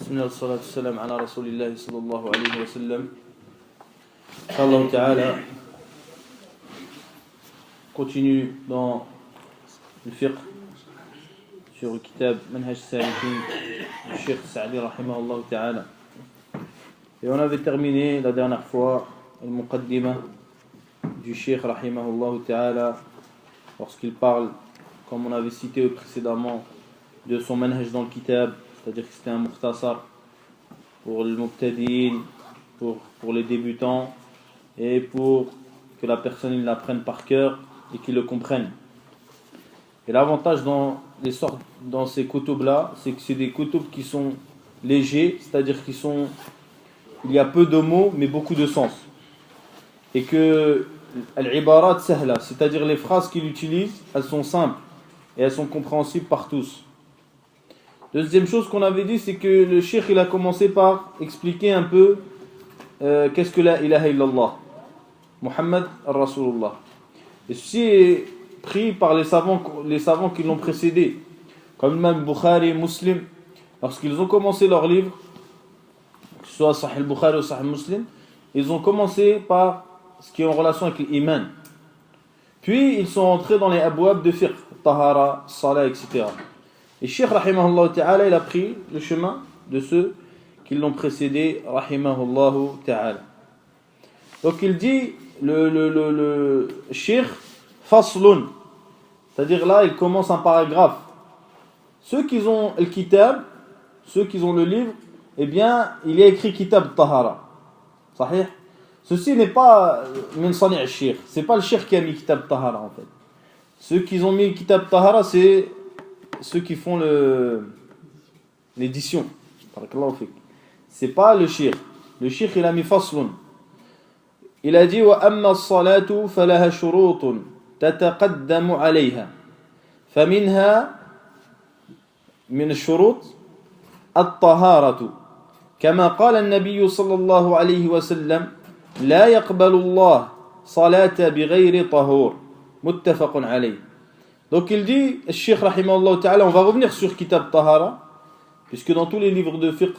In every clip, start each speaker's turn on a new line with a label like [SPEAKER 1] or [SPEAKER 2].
[SPEAKER 1] Bismillah, salatu salam ala rasulillahi sallallahu alayhi wa sallam. Inch'Allah ta'ala, continue dans le fiqh sur le kitab Manhaj Salikin du Cheikh Sa'di rahimahullah ta'ala. Et on avait terminé la dernière fois le muqaddima du Cheikh rahimahullah ta'ala lorsqu'il parle, comme on avait cité précédemment, de son manhaj dans le kitab, c'est-à-dire que c'était un mukhtasar pour le mubtadi'in, pour les débutants et pour que la personne l'apprenne par cœur et qu'il le comprenne. Et l'avantage dans ces kutub-là, c'est que c'est des kutub qui sont légers, c'est-à-dire il y a peu de mots mais beaucoup de sens. Et que al-ibarat sahla, c'est-à-dire les phrases qu'il utilise, elles sont simples et elles sont compréhensibles par tous. Deuxième chose qu'on avait dit, c'est que le cheikh il a commencé par expliquer un peu qu'est-ce que la ilaha illallah, Muhammad ar-Rasulullah. Et ceci est pris par les savants qui l'ont précédé, comme l'imam Bukhari et Muslim, lorsqu'ils ont commencé leur livre, que ce soit Sahih Bukhari ou Sahih Muslim, ils ont commencé par ce qui est en relation avec l'iman. Puis ils sont entrés dans les abwab de fiqh, tahara, salat, etc. Et Cheikh rahimahullah ta'ala, il a pris le chemin de ceux qui l'ont précédé, rahimahullah ta'ala. Donc il dit, le Cheikh, faslun, c'est-à-dire là, il commence un paragraphe. Ceux qui ont le kitab, ceux qui ont le livre, eh bien, il y a écrit kitab tahara. Sahih? Ceci n'est pas min sani' al-Cheikh, c'est pas le Cheikh qui a mis kitab tahara en fait. Ceux qui ont mis kitab tahara, c'est ceux qui font l'édition. C'est pas le shir. Le shir il a mis faslun. Il a dit wa amma as-salatu falaha shurutun tataqaddamu 'alayha. Faminha min ash-shurut at-taharatu. Kama qala an-nabiy sallallahu alayhi wa sallam la yaqbalu Allah salata bighayri tahur. Muttafaqun alayh. Donc il dit, le Cheikh rahimahullah ta'ala, on va revenir sur Kitab Tahara, puisque dans tous les livres de fiqh,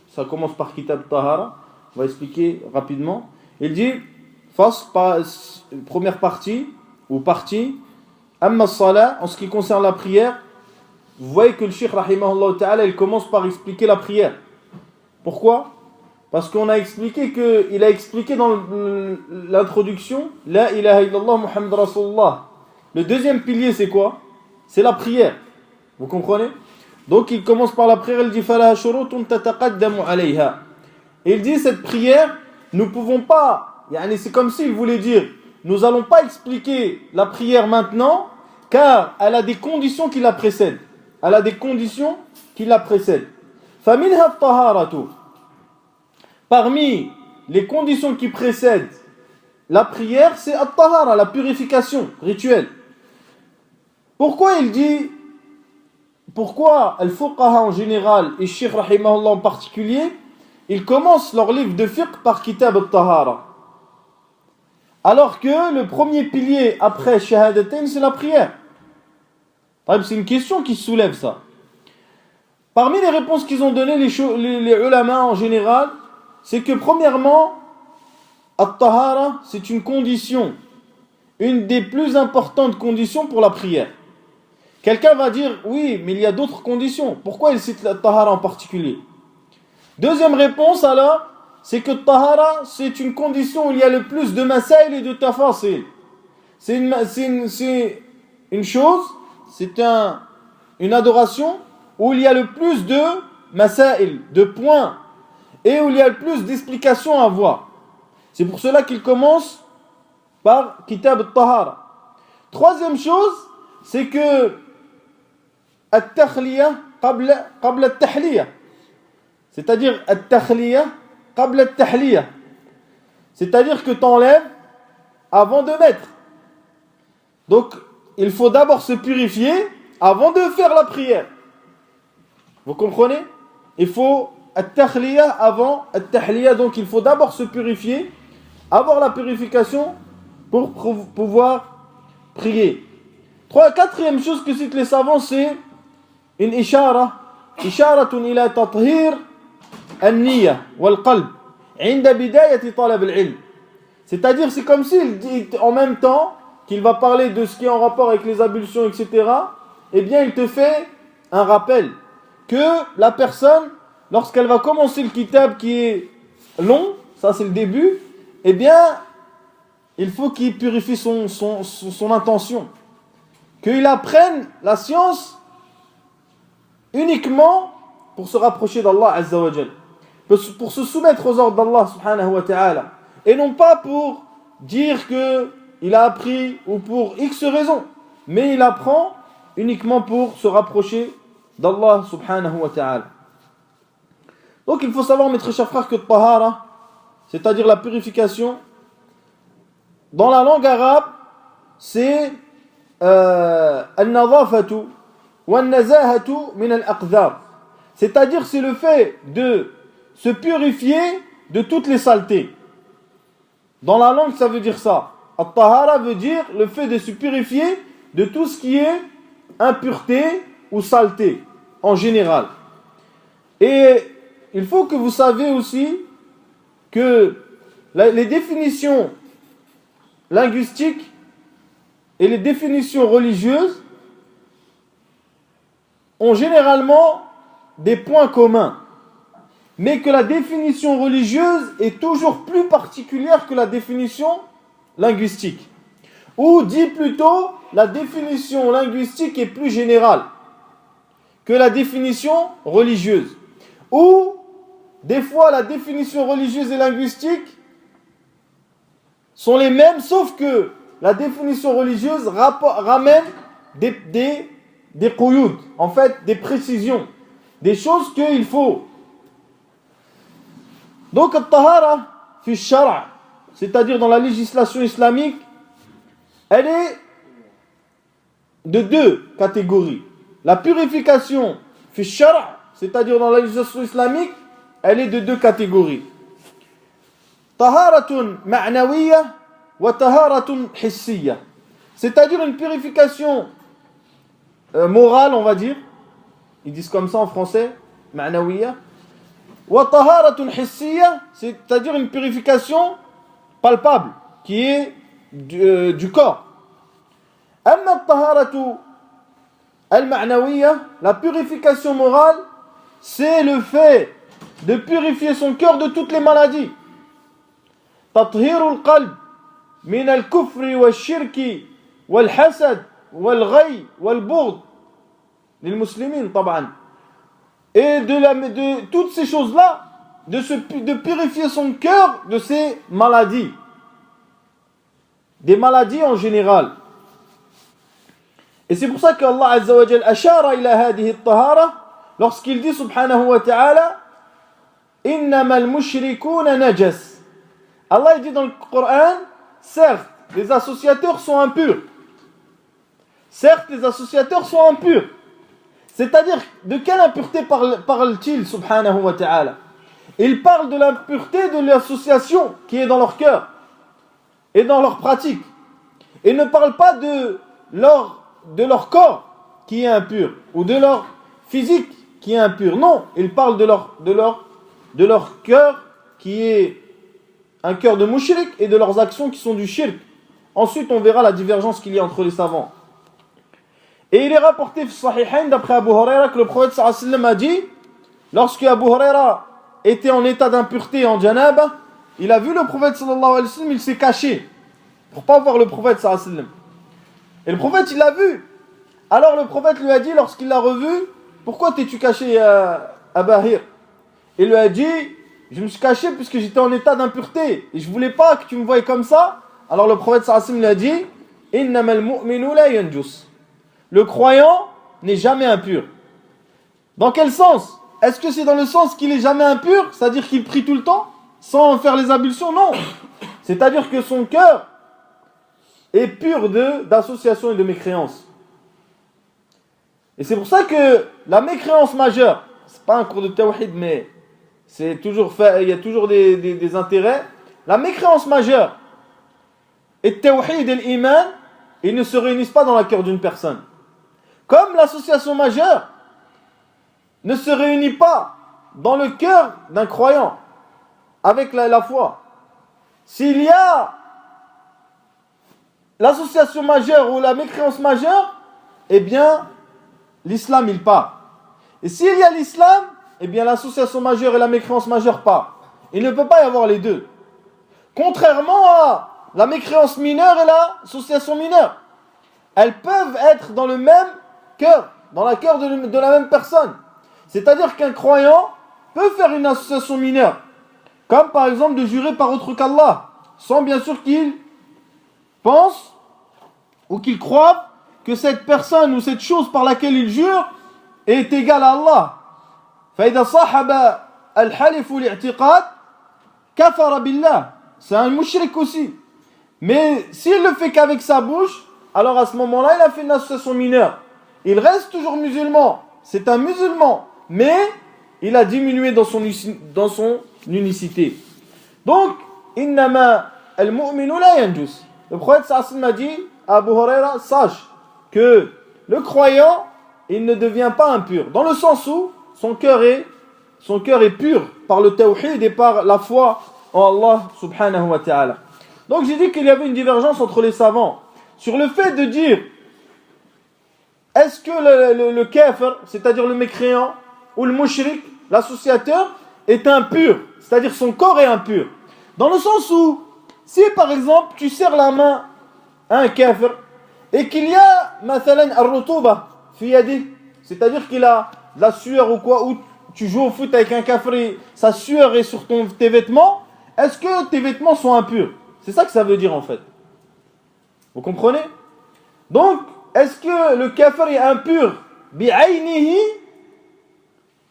[SPEAKER 1] ça commence par Kitab Tahara, on va expliquer rapidement. Il dit, première partie, Amma Salah, en ce qui concerne la prière, vous voyez que le Cheikh rahimahullah ta'ala, il commence par expliquer la prière. Pourquoi ? Parce qu'on a expliqué qu'il a expliqué dans l'introduction, La ilaha illallah Muhammad Rasulullah. Le deuxième pilier, c'est quoi ? C'est la prière. Vous comprenez ? Donc, il commence par la prière, il dit Falaha shurutun tataqaddamu alayha. Et il dit cette prière, nous ne pouvons pas, c'est comme s'il voulait dire, nous n'allons pas expliquer la prière maintenant, car elle a des conditions qui la précèdent. Faminha at-taharatu. Parmi les conditions qui précèdent la prière, c'est at-tahara, la purification rituelle. Pourquoi al-fuqaha en général et Cheikh rahimahullah en particulier, ils commencent leur livre de fiqh par kitab al-tahara, alors que le premier pilier après shahadatain c'est la prière. C'est une question qui soulève ça. Parmi les réponses qu'ils ont données les ulama en général, c'est que premièrement at-tahara c'est une condition, une des plus importantes conditions pour la prière. Quelqu'un va dire, oui, mais il y a d'autres conditions. Pourquoi il cite la tahara en particulier ? Deuxième réponse alors, c'est que tahara, c'est une condition où il y a le plus de masail et de tafasil. C'est une chose, c'est une adoration où il y a le plus de masail, de points, et où il y a le plus d'explications à avoir. C'est pour cela qu'il commence par kitab al-tahara. Troisième chose, c'est que التخلية قبل التحلية, c'est-à-dire التخلية قبل التحلية, c'est-à-dire que tu enlèves avant de mettre. Donc il faut d'abord se purifier avant de faire la prière. Vous comprenez ? Il faut التخلية avant التحلية, donc il faut d'abord se purifier, avoir la purification pour pouvoir prier. Quatrième chose que citent les savants, c'est une isharatun ila tathhir النية والقلب عند بداية طلب العلم. C'est-à-dire, c'est comme s'il dit en même temps qu'il va parler de ce qui est en rapport avec les ablutions, etc. Eh bien, il te fait un rappel que la personne, lorsqu'elle va commencer le kitab qui est long, ça c'est le début, eh bien, il faut qu'il purifie son intention. Qu'il apprenne la science uniquement pour se rapprocher d'Allah Azza wa Jal, pour se soumettre aux ordres d'Allah subhanahu wa ta'ala, et non pas pour dire qu'il a appris ou pour X raisons, mais il apprend uniquement pour se rapprocher d'Allah subhanahu wa ta'ala. Donc il faut savoir, mes très chers frères, que tahara, c'est-à-dire la purification, dans la langue arabe, c'est al-nadhafatu wal-nazahatu min al-aqdar. C'est-à-dire, c'est le fait de se purifier de toutes les saletés. Dans la langue, ça veut dire ça. At-tahara veut dire le fait de se purifier de tout ce qui est impureté ou saleté, en général. Et il faut que vous sachiez aussi que les définitions linguistiques et les définitions religieuses ont généralement des points communs, mais que la définition religieuse est toujours plus particulière que la définition linguistique. Ou dit plutôt, la définition linguistique est plus générale que la définition religieuse. Ou, des fois, la définition religieuse et linguistique sont les mêmes, sauf que la définition religieuse ramène des qouyoud, en fait, des précisions, des choses qu'il faut. Donc, al-tahara fi shara', c'est-à-dire dans la législation islamique, elle est de deux catégories. La purification fi shara', c'est-à-dire dans la législation islamique, elle est de deux catégories. Taharatun ma'nawiyya wa taharatun hissiyya. C'est-à-dire une purification morale, on va dire. Ils disent comme ça en français, ma'nawiyya. Wa taharatun hissiyya, c'est-à-dire une purification palpable, qui est du corps. Amma taharatu al-ma'nawiyya, la purification morale, c'est le fait de purifier son cœur de toutes les maladies. Tathhirul qalb min al-kufri wal-shirki wal-hasad wal-ghay wal-bughd lil muslimin taban. Et de toutes ces choses-là, de purifier son cœur de ces maladies. Des maladies en général. Et c'est pour ça qu'Allah Azza wa Jal ashara ila hadihi at-tahara lorsqu'il dit subhanahu wa ta'ala innamal mushrikuna najas. Allah dit dans le Coran, certes, les associateurs sont impurs. Certes, les associateurs sont impurs. C'est-à-dire, de quelle impureté parle-t-il, subhanahu wa ta'ala? Il parle de l'impureté de l'association qui est dans leur cœur et dans leur pratique. Il ne parle pas de leur corps qui est impur ou de leur physique qui est impur. Non, il parle de leur cœur qui est un cœur de mushrik et de leurs actions qui sont du shirk. Ensuite, on verra la divergence qu'il y a entre les savants. Et il est rapporté Sahihain d'après Abu Huraira que le prophète sallallahu alayhi wa sallam a dit, lorsque Abu Huraira était en état d'impureté en janaba, il a vu le prophète sallallahu alayhi wa sallam, il s'est caché pour pas voir le prophète sallallahu alayhi wa sallam. Et le prophète il l'a vu. Alors le prophète lui a dit lorsqu'il l'a revu, pourquoi t'es-tu caché à Bahir? Il lui a dit, je me suis caché puisque j'étais en état d'impureté et je voulais pas que tu me voyes comme ça. Alors le prophète sallallahu alayhi wa sallam lui a dit, innamal mu'minu la yanjus. Le croyant n'est jamais impur. Dans quel sens? Est-ce que c'est dans le sens qu'il est jamais impur, c'est-à-dire qu'il prie tout le temps sans faire les ablutions? Non. C'est-à-dire que son cœur est pur d'association et de mécréance. Et c'est pour ça que la mécréance majeure, c'est pas un cours de tawhid, mais c'est toujours fait, il y a toujours des intérêts. La mécréance majeure et tawhid et l'iman, ils ne se réunissent pas dans le cœur d'une personne. Comme l'association majeure ne se réunit pas dans le cœur d'un croyant, avec la foi, s'il y a l'association majeure ou la mécréance majeure, eh bien, l'islam, il part. Et s'il y a l'islam, eh bien, l'association majeure et la mécréance majeure partent. Il ne peut pas y avoir les deux. Contrairement à la mécréance mineure et l'association mineure. Elles peuvent être dans le même cœur, dans le cœur de la même personne. C'est-à-dire qu'un croyant peut faire une association mineure, comme par exemple de jurer par autre qu'Allah, sans bien sûr qu'il pense ou qu'il croit que cette personne ou cette chose par laquelle il jure est égale à Allah. فإذا صاحب الحلف الاعتقاد كفر بالله. C'est un mushrik aussi. Mais s'il le fait qu'avec sa bouche, alors à ce moment-là, il a fait une association mineure. Il reste toujours musulman. C'est un musulman. Mais il a diminué dans son unicité. Donc, innama al-mu'minu la yanjus. Le prophète sallallahu m'a dit à Abu Huraira, sache que le croyant, il ne devient pas impur. Dans le sens où son cœur est pur par le tawhid et par la foi en Allah subhanahu wa ta'ala. Donc j'ai dit qu'il y avait une divergence entre les savants sur le fait de dire est-ce que le kafir, c'est-à-dire le mécréant, ou le mushrik, l'associateur, est impur, c'est-à-dire son corps est impur. Dans le sens où, si par exemple tu serres la main à un kafir et qu'il y a mathalan ar-rutuba fi yadi, c'est-à-dire qu'il a de la sueur ou quoi, ou tu joues au foot avec un kafir et sa sueur est sur tes vêtements, est-ce que tes vêtements sont impurs? C'est ça que ça veut dire en fait. Vous comprenez? Donc, est-ce que le kafir est impur bi'aynihi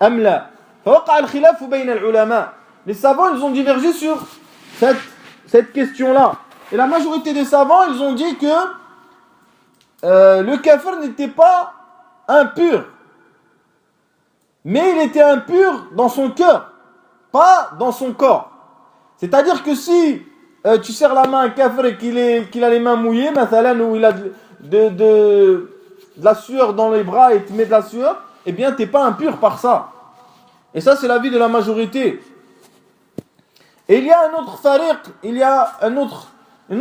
[SPEAKER 1] am la? فوقع الخلاف بين العلماء. Les savants, ils ont divergé sur cette question-là. Et la majorité des savants, ils ont dit que le kafir n'était pas impur. Mais il était impur dans son cœur, pas dans son corps. C'est-à-dire que si tu serres la main à un kafir et qu'il a les mains mouillées, mathalan, ou il a de la sueur dans les bras et tu mets de la sueur, eh bien, tu n'es pas impur par ça. Et ça, c'est l'avis de la majorité. Et il y a un autre fariq, il y a une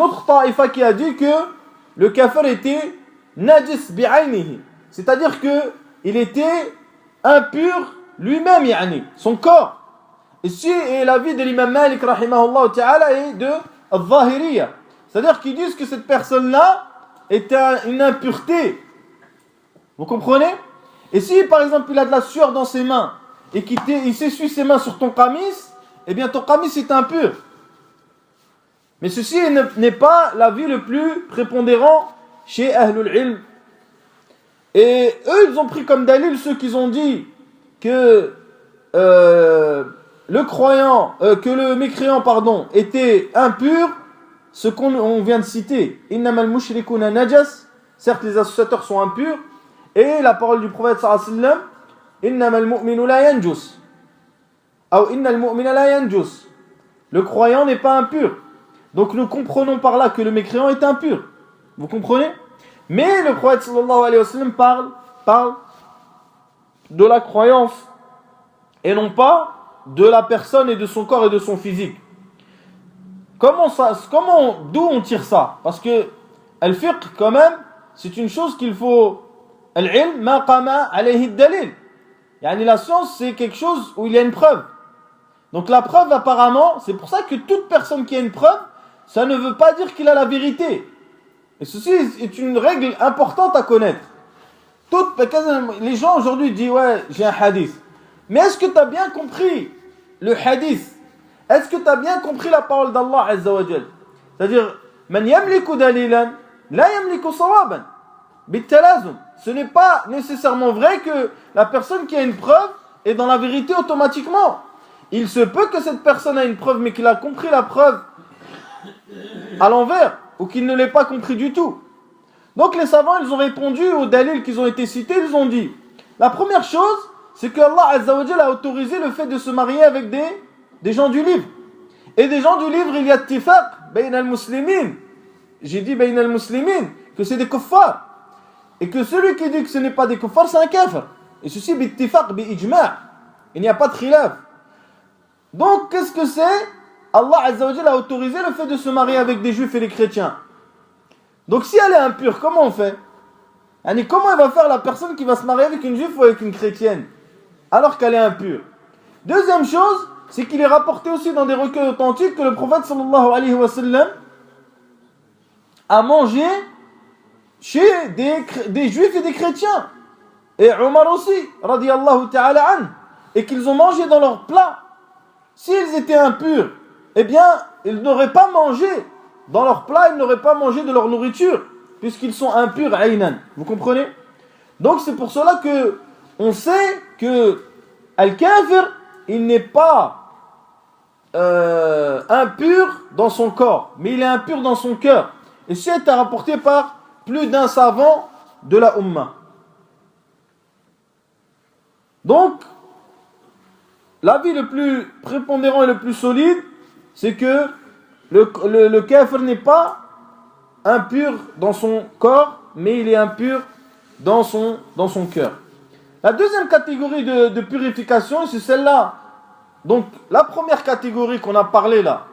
[SPEAKER 1] autre ta'ifa qui a dit que le kafir était najis bi'aynihi. C'est-à-dire qu'il était impur lui-même, yani, son corps. Ici, et l'avis de l'imam Malik, rahimahullah ta'ala, est de al-Zahiriyya. C'est-à-dire qu'ils disent que cette personne-là est une impureté. Vous comprenez? Et si, par exemple, il a de la sueur dans ses mains, et qu'il s'essuie ses mains sur ton qamis, eh bien ton qamis est impur. Mais ceci n'est pas l'avis le plus prépondérant chez Ahlul Ilm. Et eux, ils ont pris comme dalil ceux qui ont dit que le mécréant, était impur, ce qu'on vient de citer. Innamal mushrikuna najas. Certes, les associateurs sont impurs. Et la parole du prophète sallallahu alayhi wa sallam, innamal mu'minu la yanjus. Ou innal mu'mina la yanjus. Le croyant n'est pas impur. Donc nous comprenons par là que le mécréant est impur. Vous comprenez? Mais le prophète sallallahu alayhi wa sallam parle de la croyance et non pas de la personne et de son corps et de son physique. D'où on tire ça? Parce que al-fiqh quand même, c'est une chose qu'il faut. Al-ilm ma qama alayhi ad-dalil. Yani la science, c'est quelque chose où il y a une preuve. Donc la preuve, apparemment, c'est pour ça que toute personne qui a une preuve, ça ne veut pas dire qu'il a la vérité. Et ceci est une règle importante à connaître. Les gens aujourd'hui disent, ouais, j'ai un hadith. Mais est-ce que tu as bien compris le hadith? Est-ce que tu as bien compris la parole d'Allah Azza wa Jal? C'est-à-dire, man yamliku dalilan, la yamliku sawaban. Bittalazum. Ce n'est pas nécessairement vrai que la personne qui a une preuve est dans la vérité automatiquement. Il se peut que cette personne a une preuve, mais qu'il a compris la preuve à l'envers, ou qu'il ne l'ait pas compris du tout. Donc les savants, ils ont répondu aux dalils qui ont été cités, ils ont dit, la première chose, c'est que Allah Azza wa Jal a autorisé le fait de se marier avec des gens du livre. Et des gens du livre, il y a tifaq, bayn al-muslimin. J'ai dit bayn al-muslimin, que c'est des kuffars. Et que celui qui dit que ce n'est pas des kuffars, c'est un kafir. Et ceci, bittifaq, bi-ijma'.
[SPEAKER 2] Il n'y a pas de khilaf. Donc, qu'est-ce que c'est? Allah Azza wa Jalla a autorisé le fait de se marier avec des juifs et des chrétiens. Donc, si elle est impure, comment on fait? Comment elle va faire la personne qui va se marier avec une juive ou avec une chrétienne alors qu'elle est impure? Deuxième chose, c'est qu'il est rapporté aussi dans des recueils authentiques que le prophète sallallahu alayhi wa sallam a mangé chez des juifs et des chrétiens. Et Omar aussi, radiyallahu ta'ala an, et qu'ils ont mangé dans leur plat. S'ils étaient impurs, eh bien, ils n'auraient pas mangé dans leur plat, ils n'auraient pas mangé de leur nourriture, puisqu'ils sont impurs, aynan. Vous comprenez? Donc c'est pour cela que on sait que Al-Kafir, il n'est pas impur dans son corps, mais il est impur dans son cœur. Et c'est rapporté par plus d'un savant de la Ummah. Donc, l'avis le plus prépondérant et le plus solide, c'est que le kafir n'est pas impur dans son corps, mais il est impur dans son cœur. La deuxième catégorie de purification, c'est celle-là. Donc, la première catégorie qu'on a parlé là,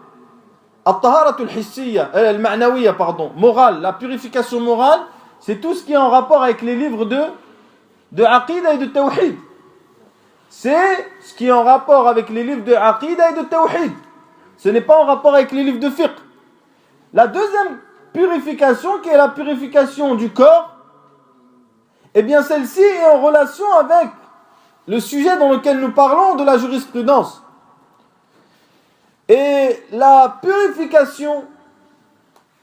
[SPEAKER 2] at-taharatul hissiyya, al-ma'nawiyya, pardon, morale, la purification morale, c'est tout ce qui est en rapport avec les livres de Aqidah et de Tawhid. C'est ce qui est en rapport avec les livres de Aqidah et de Tawhid. Ce n'est pas en rapport avec les livres de fiqh. La deuxième purification, qui est la purification du corps, eh bien celle-ci est en relation avec le sujet dans lequel nous parlons de la jurisprudence. Et la purification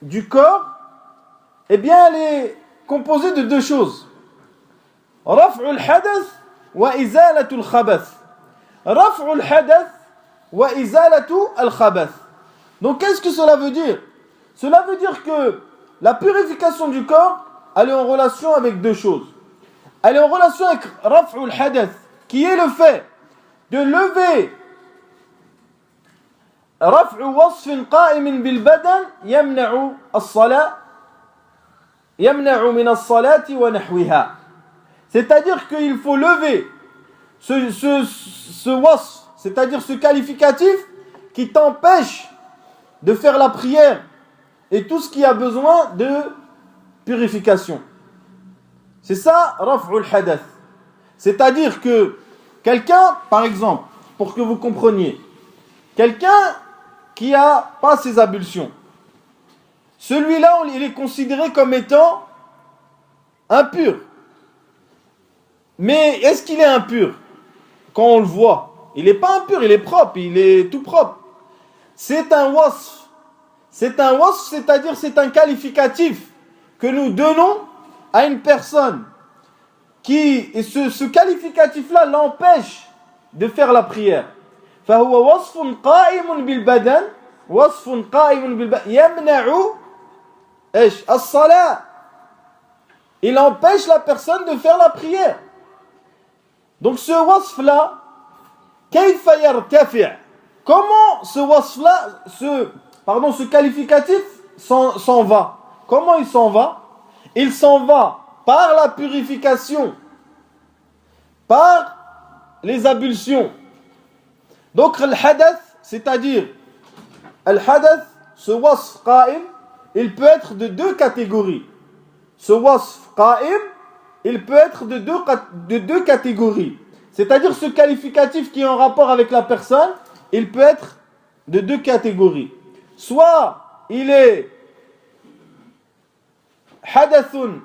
[SPEAKER 2] du corps, eh bien elle est composée de deux choses. Raf'ul hadath wa izalatul khabath. Raf'ul hadath wa izalatul khabath. Donc qu'est-ce que cela veut dire? Cela veut dire que la purification du corps, elle est en relation avec deux choses. Elle est en relation avec Raf'ul hadath, qui est le fait de lever رفع وصف قائم بالبدن يمنع الصلاة يمنع من الصلاة ونحوها. C'est-à-dire qu'il faut lever ce wasf, c'est-à-dire ce qualificatif qui t'empêche de faire la prière et tout ce qui a besoin de purification. C'est ça, raf'ul hadath. C'est-à-dire que quelqu'un, par exemple, pour que vous compreniez, quelqu'un qui n'a pas ses ablutions, celui-là, il est considéré comme étant impur. Mais est-ce qu'il est impur? Quand on le voit, il n'est pas impur, il est propre, il est tout propre. C'est un wasf. C'est un wasf, c'est-à-dire c'est un qualificatif que nous donnons à une personne qui, et ce qualificatif-là l'empêche de faire la prière. فهو وصف قائم بالبدن وصف قائم بالبدن يمنع ايش الصلاة. Il empêche la personne de faire la prière. Donc ce wasf-là, كيف يرتفع? Comment ce wasf-là, ce qualificatif s'en va? Comment il s'en va? Il s'en va par la purification, par les ablutions. Donc al-hadath, c'est-à-dire al-hadath, ce wasf qa'im, il peut être de deux catégories. Ce wasf qa'im, il peut être de deux catégories. C'est-à-dire ce qualificatif qui est en rapport avec la personne, il peut être de deux catégories. Soit il est hadathun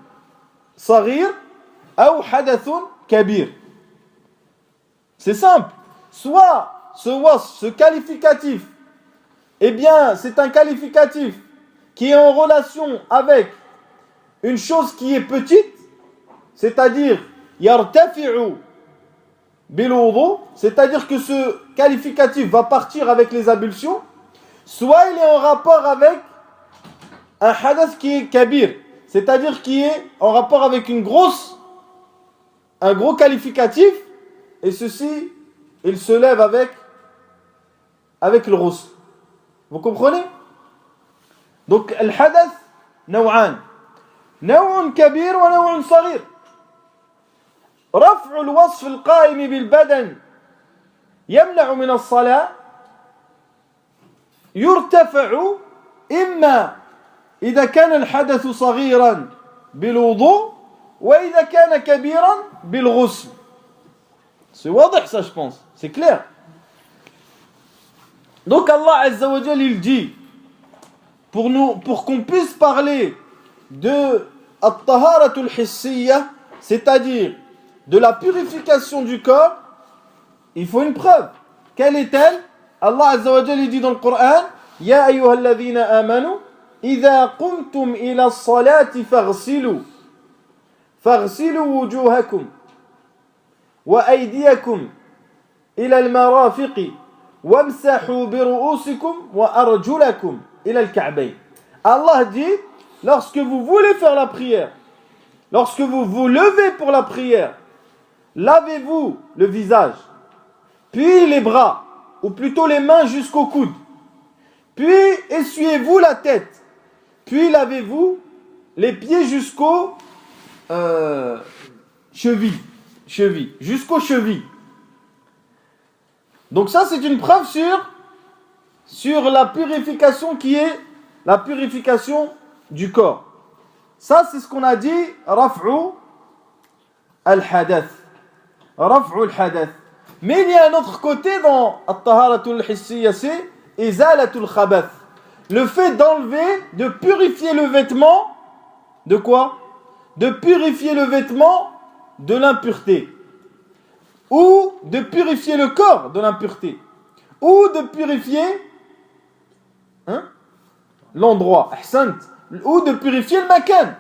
[SPEAKER 2] saghir ou hadathun kabir. C'est simple. Soit ce wasf, ce qualificatif, eh bien, c'est un qualificatif qui est en relation avec une chose qui est petite, c'est-à-dire yartafi'u bil wudu, c'est-à-dire que ce qualificatif va partir avec les ablutions, soit il est en rapport avec un hadath qui est kabir, c'est-à-dire qui est en rapport avec un gros qualificatif, et ceci, il se lève avec le ghusl. Vous comprenez? Donc, al-hadath, naw'an. Naw'un kabir wa naw'un saghir. رفع الوصف القائم بالبدن يمنع من الصلاة يرتفع إما إذا كان الحدث صغيرا بالوضوء وإذا كان كبيرا بالغسل. C'est واضح ça je pense, c'est clair. Donc Allah Azza wa Jal il dit pour qu'on puisse parler de at-taharatul hissiyya, c'est-à-dire de la purification du corps, il faut une preuve. Quelle est-elle? Allah Azza wa Jal dit dans le Coran: Ya ayyuhalladhina amanu idha qumtum ila as-salati faghsilu wujuhakum wa aydiyakum ila al-marafiqi wamsahu bi ru'usikum wa arjulakum ila al-ka'bayn. Allah dit, lorsque vous voulez faire la prière, lorsque vous vous levez pour la prière, lavez-vous le visage, puis les bras, ou plutôt les mains jusqu'au coude, puis essuyez-vous la tête, puis lavez-vous les pieds jusqu'aux chevilles, jusqu'aux chevilles. Donc ça c'est une preuve sur la purification qui est la purification du corps. Ça c'est ce qu'on a dit, raf'u al-hadath. Raf'u al-hadath. Mais il y a un autre côté dans at-taharatul hissiyya, c'est izalatul khabath. Le fait d'enlever, de purifier le vêtement, de quoi? De purifier le vêtement de l'impureté. Ou de purifier le corps de l'impureté. Ou de purifier l'endroit. Ahsant. Ou de purifier le makan.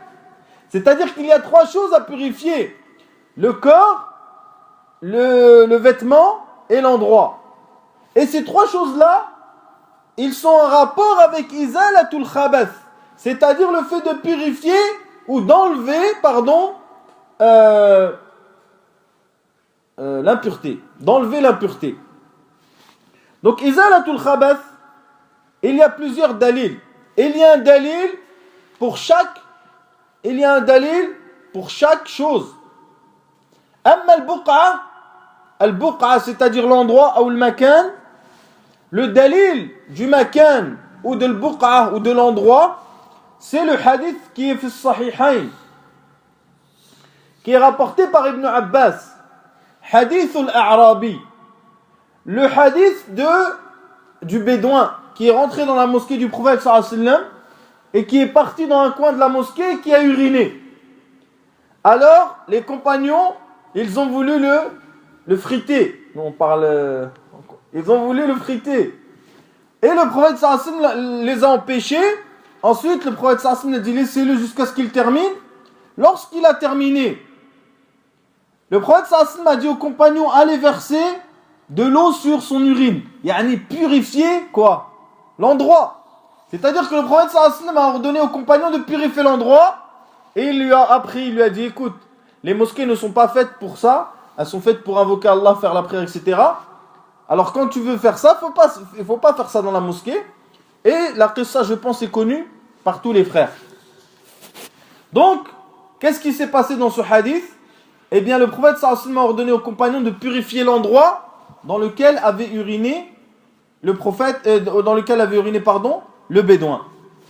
[SPEAKER 2] C'est-à-dire qu'il y a trois choses à purifier: le corps, le vêtement et l'endroit. Et ces trois choses-là, ils sont en rapport avec izalatul khabath, c'est-à-dire le fait de purifier ou d'enlever, l'impureté, d'enlever l'impureté. Donc izalatul khabath, il y a plusieurs dalils. Il y a un dalil pour chaque chose. Amma al-buq'a, c'est-à-dire l'endroit ou le makan, le dalil du makan ou de l'buq'a ou de l'endroit, c'est le hadith qui est fi sahihayn, qui est rapporté par Ibn Abbas, hadith al-a'rabi, le hadith du bédouin qui est rentré dans la mosquée du prophète sallallahu alayhi wa sallam et qui est parti dans un coin de la mosquée et qui a uriné. Alors les compagnons, ils ont voulu le friter. Ils ont voulu le friter. Et le prophète sallallahu alayhi wa sallam les a empêchés. Ensuite, le prophète sallallahu alayhi wa sallam a dit: laissez-le jusqu'à ce qu'il termine. Lorsqu'il a terminé, le prophète sallallahu alayhi wa sallam a dit aux compagnons: allez verser de l'eau sur son urine. Yani purifier quoi? L'endroit. C'est-à-dire que le prophète sallallahu alayhi wa sallam a ordonné aux compagnons de purifier l'endroit. Et il lui a appris, il lui a dit: écoute, les mosquées ne sont pas faites pour ça. Elles sont faites pour invoquer Allah, faire la prière, etc. Alors quand tu veux faire ça, il ne faut pas faire ça dans la mosquée. Et la qissa, je pense, est connue par tous les frères. Donc, qu'est-ce qui s'est passé dans ce hadith? Eh bien, le prophète sallallahu alayhi wa sallam a ordonné aux compagnons de purifier l'endroit dans lequel avait uriné le bédouin.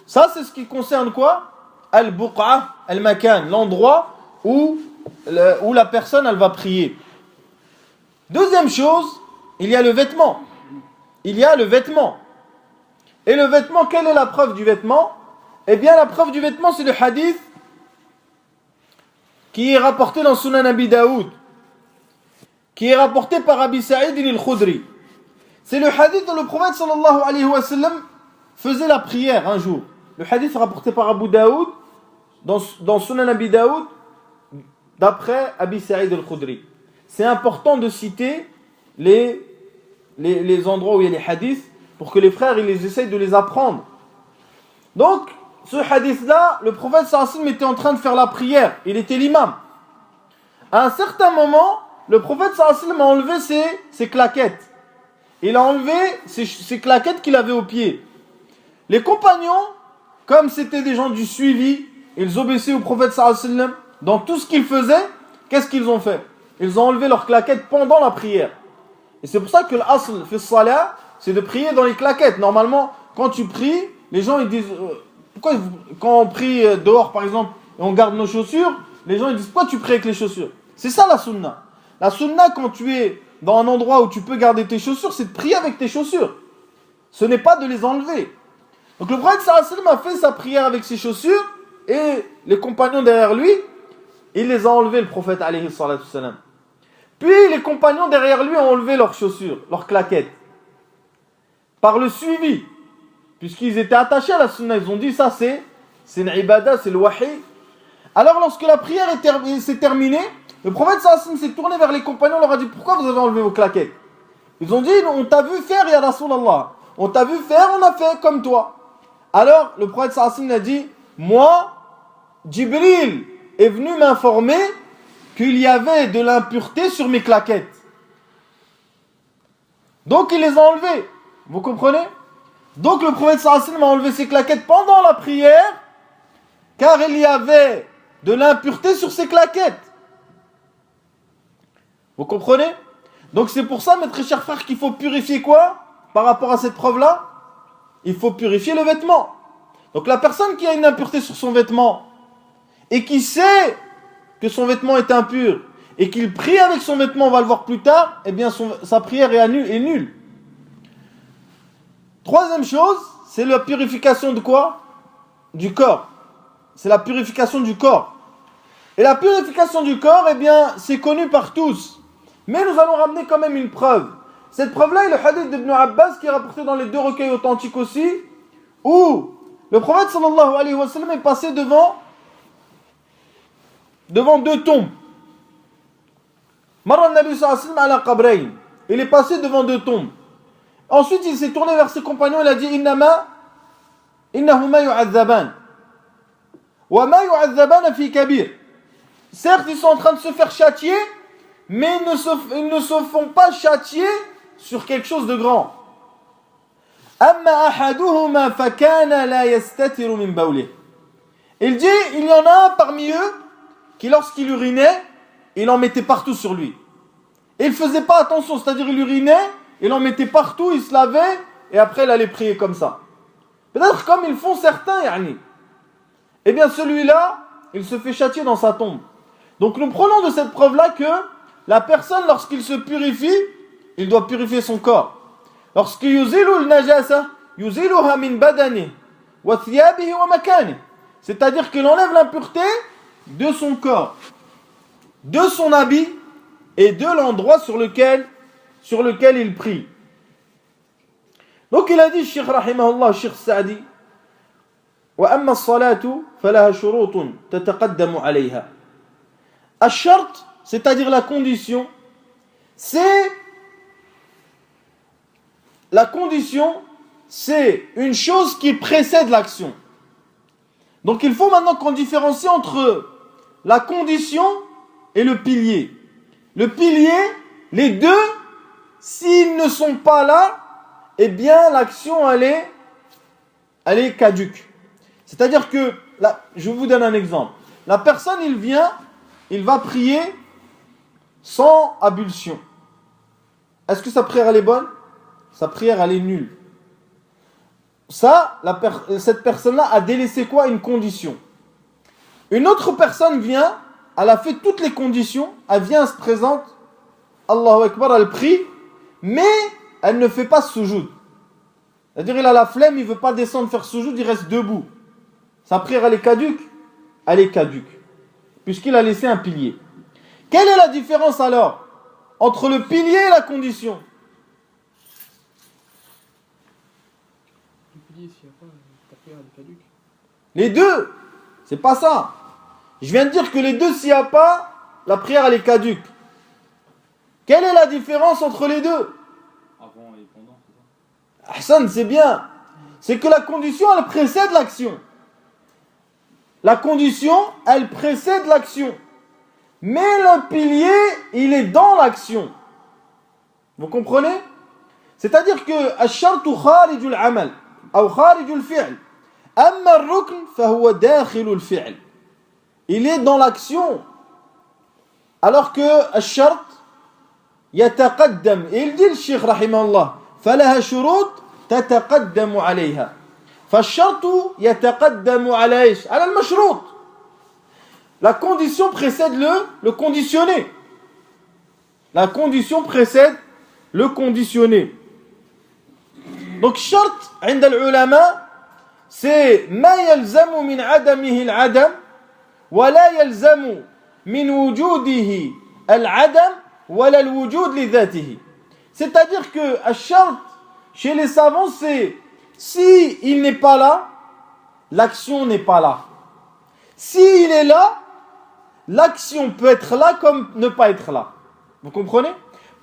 [SPEAKER 2] Ça, c'est ce qui concerne quoi? Al-buq'a, al-makan, l'endroit où la personne, elle va prier. Deuxième chose, il y a le vêtement. Et le vêtement, quelle est la preuve du vêtement? Eh bien, la preuve du vêtement, c'est le hadith qui est rapporté dans Sunan Abi Daoud, qui est rapporté par Abi Sa'id al-Khudri. C'est le hadith où le prophète sallallahu alayhi wa sallam faisait la prière un jour. Le hadith rapporté par Abu Daoud dans Sunan Abi Daoud d'après Abi Sa'id al-Khudri. C'est important de citer les endroits où il y a les hadiths pour que les frères ils essayent de les apprendre. Donc, ce hadith-là, le prophète sallallahu alayhi wa sallam était en train de faire la prière. Il était l'imam. À un certain moment, le prophète sallallahu alayhi wa sallam a enlevé ses claquettes. Il a enlevé ses claquettes qu'il avait aux pieds. Les compagnons, comme c'était des gens du suivi, ils obéissaient au prophète sallallahu alayhi wa sallam dans tout ce qu'il faisait. Qu'est-ce qu'ils ont fait? Ils ont enlevé leurs claquettes pendant la prière. Et c'est pour ça que l'asl fi salat, c'est de prier dans les claquettes. Normalement, quand tu pries, les gens ils disent pourquoi quand on prie dehors par exemple et on garde nos chaussures, les gens ils disent pourquoi tu pries avec les chaussures? C'est ça la sunna. La sunna quand tu es dans un endroit où tu peux garder tes chaussures, c'est de prier avec tes chaussures. Ce n'est pas de les enlever. Donc le prophète sallallahu alayhi wa sallam a fait sa prière avec ses chaussures et les compagnons derrière lui, il les a enlevés, le prophète alayhi wa sallam. Puis les compagnons derrière lui ont enlevé leurs chaussures, leurs claquettes. Par le suivi, puisqu'ils étaient attachés à la sunna, ils ont dit ça c'est une ibada, c'est le wahi. Alors lorsque la prière s'est terminée, le prophète sallallahu alayhi wa sallam s'est tourné vers les compagnons, leur a dit pourquoi vous avez enlevé vos claquettes? Ils ont dit on t'a vu faire ya Rasulallah, on t'a vu faire, on a fait comme toi. Alors le prophète sallallahu alayhi wa sallam a dit moi, Jibril est venu m'informer qu'il y avait de l'impureté sur mes claquettes. Donc il les a enlevées. Vous comprenez? Donc le prophète sallallahu alayhi wa sallam a enlevé ses claquettes pendant la prière, car il y avait de l'impureté sur ses claquettes. Vous comprenez? Donc c'est pour ça, mes très chers frères, qu'il faut purifier quoi? Par rapport à cette preuve-là, il faut purifier le vêtement. Donc la personne qui a une impureté sur son vêtement, et qui sait que son vêtement est impur, et qu'il prie avec son vêtement, on va le voir plus tard, eh bien sa prière est nulle. Troisième chose, c'est la purification de quoi? Du corps. C'est la purification du corps. Et la purification du corps, eh bien, c'est connu par tous. Mais nous allons ramener quand même une preuve. Cette preuve-là est le hadith d'Ibn Abbas qui est rapporté dans les deux recueils authentiques aussi, où le prophète sallallahu alayhi wa sallam est passé devant deux tombes. Marra Nabi sallallahu alayhi wa sallam ala qabrayn. Il est passé devant deux tombes. Ensuite, il s'est tourné vers ses compagnons et il a dit innahuma yu'adzaban. Wa ma yu'adzaban fi kabir. Certes, ils sont en train de se faire châtier, mais ils ne se font pas châtier sur quelque chose de grand. Amma ahaduhuma fakana la yastatiru min bawlih. Il dit, il y en a un parmi eux qui, lorsqu'il urinait, il en mettait partout sur lui. Et il ne faisait pas attention, c'est-à-dire il urinait, il en mettait partout, il se lavait, et après il allait prier comme ça. Peut-être comme ils font certains, yani. Eh bien celui-là, il se fait châtier dans sa tombe. Donc nous prenons de cette preuve-là que la personne, lorsqu'il se purifie, il doit purifier son corps. Lorsqu'il yuzilu al-najasa, yuziluha min badani, wa thiyabihi wa makani. C'est-à-dire qu'il enlève l'impureté de son corps, de son habit et de l'endroit sur lequel il prie. Donc il a dit, Cheikh rahimahullah, Cheikh Sa'di, wa amma as-salatu falaha shurutun tataqaddamu alayha. Ash-shart, c'est-à-dire la condition, c'est une chose qui précède l'action. Donc il faut maintenant qu'on différencie entre la condition et le pilier. Le pilier, les deux, s'ils ne sont pas là, eh bien l'action elle est caduque. C'est-à-dire que, là, je vous donne un exemple. La personne, il va prier sans ablution. Est-ce que sa prière elle est bonne? Sa prière elle est nulle. Ça, cette personne-là a délaissé quoi? Une condition. Une autre personne vient, elle a fait toutes les conditions, elle vient, elle se présente, Allahu Akbar, elle prie, mais elle ne fait pas sujoud. C'est-à-dire il a la flemme, il ne veut pas descendre faire sujoud, il reste debout. Sa prière elle est caduque? Elle est caduque, puisqu'il a laissé un pilier. Quelle est la différence alors entre le pilier et la condition? Les deux, c'est pas ça. Je viens de dire que les deux, s'il n'y a pas, la prière elle est caduque. Quelle est la différence entre les deux?
[SPEAKER 1] Avant et pendant, c'est ça?
[SPEAKER 2] Hassan, c'est bien. C'est que la condition, elle précède l'action. La condition, elle précède l'action. Mais le pilier, il est dans l'action. Vous comprenez? C'est-à-dire que ash-shartu kharijul amal ou kharijul fi'l. Amma ar-rukn fahuwa dakhilul fi'l. Il est dans l'action. Alors que ash-shart يتقدم. Et il dit le Cheikh رحمه الله فلها شروط تتقدم عليها. فالشرط يتقدم على ايش؟ على المشروط. La condition précède le conditionné. La condition précède le conditionné. Donc شرط عند العلماء c'est ما يلزم من عدمه العدم ولا يلزم من وجوده العدم ولا الوجود لذاته. C'est-à-dire que الشرط chez les savants c'est si il n'est pas là, l'action n'est pas là. Si il est là, l'action peut être là comme ne pas être là. Vous comprenez?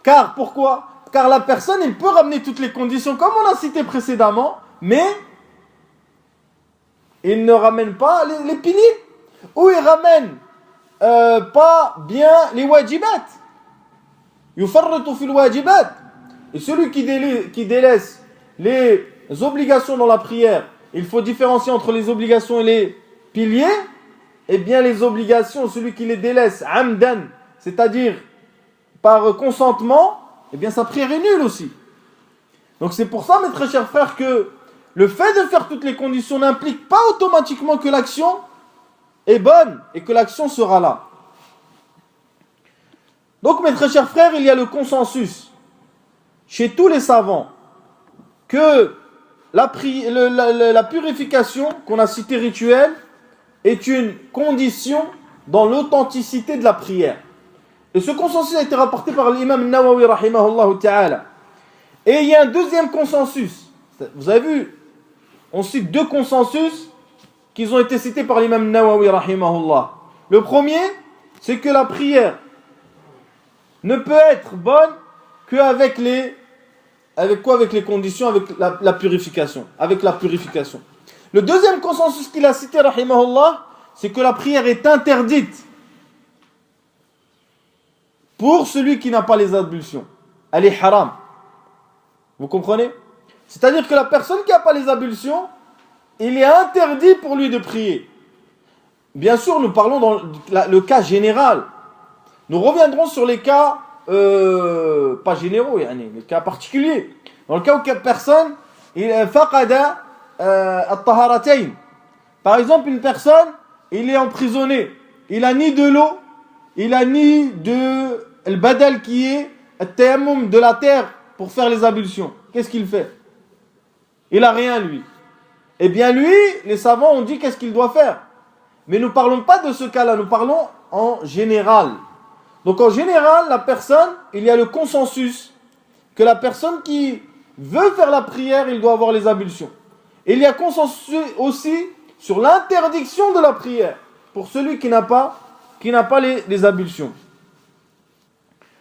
[SPEAKER 2] Car pourquoi? Car la personne, il peut ramener toutes les conditions comme on a cité précédemment, mais il ne ramène pas les piliers. Ou il ramène pas bien les wajibat. Yufarritu fil wajibat. Et celui qui délaisse les obligations dans la prière, il faut différencier entre les obligations et les piliers. Eh bien les obligations, celui qui les délaisse amdan, c'est-à-dire par consentement, eh bien sa prière est nulle aussi. Donc c'est pour ça, mes très chers frères, que le fait de faire toutes les conditions n'implique pas automatiquement que l'action est bonne et que l'action sera là. Donc mes très chers frères, il y a le consensus chez tous les savants que la purification qu'on a citée rituelle est une condition dans l'authenticité de la prière. Et ce consensus a été rapporté par l'imam Nawawi rahimahullah ta'ala. Et il y a un deuxième consensus. Vous avez vu, on cite deux consensus qui ont été cités par l'imam Nawawi rahimahullah. Le premier, c'est que la prière ne peut être bonne qu'avec les conditions, avec la purification, avec la purification. Le deuxième consensus qu'il a cité rahimahullah, c'est que la prière est interdite pour celui qui n'a pas les ablutions. Elle est haram. Vous comprenez? C'est-à-dire que la personne qui n'a pas les ablutions, il est interdit pour lui de prier. Bien sûr, nous parlons dans le cas général. Nous reviendrons sur les cas pas généraux, les cas particuliers. Dans le cas où personne il faqada at-taharatayn. Par exemple, une personne, il est emprisonné. Il a ni de l'eau, il a ni de al-badal qui est at-tayammum de la terre pour faire les ablutions. Qu'est-ce qu'il fait? Il a rien lui. Eh bien lui, les savants ont dit qu'est-ce qu'il doit faire. Mais nous ne parlons pas de ce cas-là, nous parlons en général. Donc en général, la personne, il y a le consensus que la personne qui veut faire la prière, il doit avoir les ablutions. Et il y a consensus aussi sur l'interdiction de la prière pour celui qui n'a pas les ablutions.